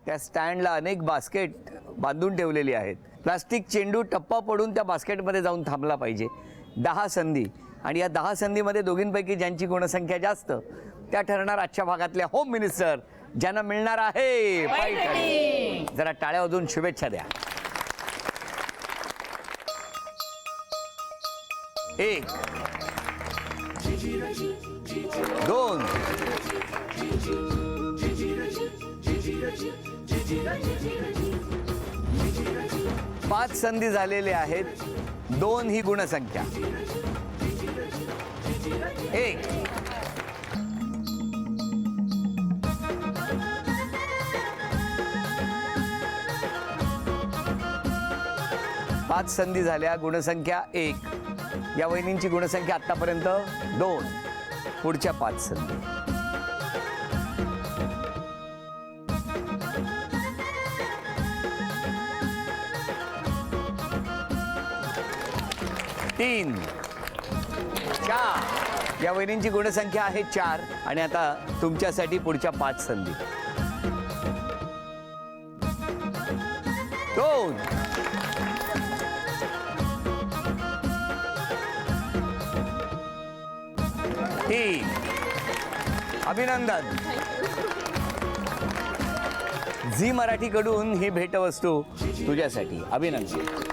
त्या स्टँडला अनेक बास्केट बांधून ठेवलेली आहेत. प्लास्टिक चेंडू टप्पा पडून त्या बास्केटमध्ये जाऊन थांबला पाहिजे. 10 संधी आणि या 10 संधीमध्ये दोघींपैकी ज्यांची गुणसंख्या जास्त त्या ठरणार आजच्या भागातल्या होम मिनिस्टर, ज्यांना मिळणार आहे पैठणी. जरा टाळ्या वाजवून शुभेच्छा द्या. 1 2 5 संधी झालेले आहेत. 2 ही गुणसंख्या. 1 5 संधी झाल्या, गुणसंख्या 1. या वहिनींची गुणसंख्या आतापर्यंत 2. पुढच्या 5 संधी. 3 4. या वहिनींची गुणसंख्या आहे 4 आणि आता तुमच्यासाठी पुढच्या 5 संधी. 2 3. अभिनंदन. झी मराठीकडून ही भेटवस्तू तुझ्यासाठी. अभिनंदन.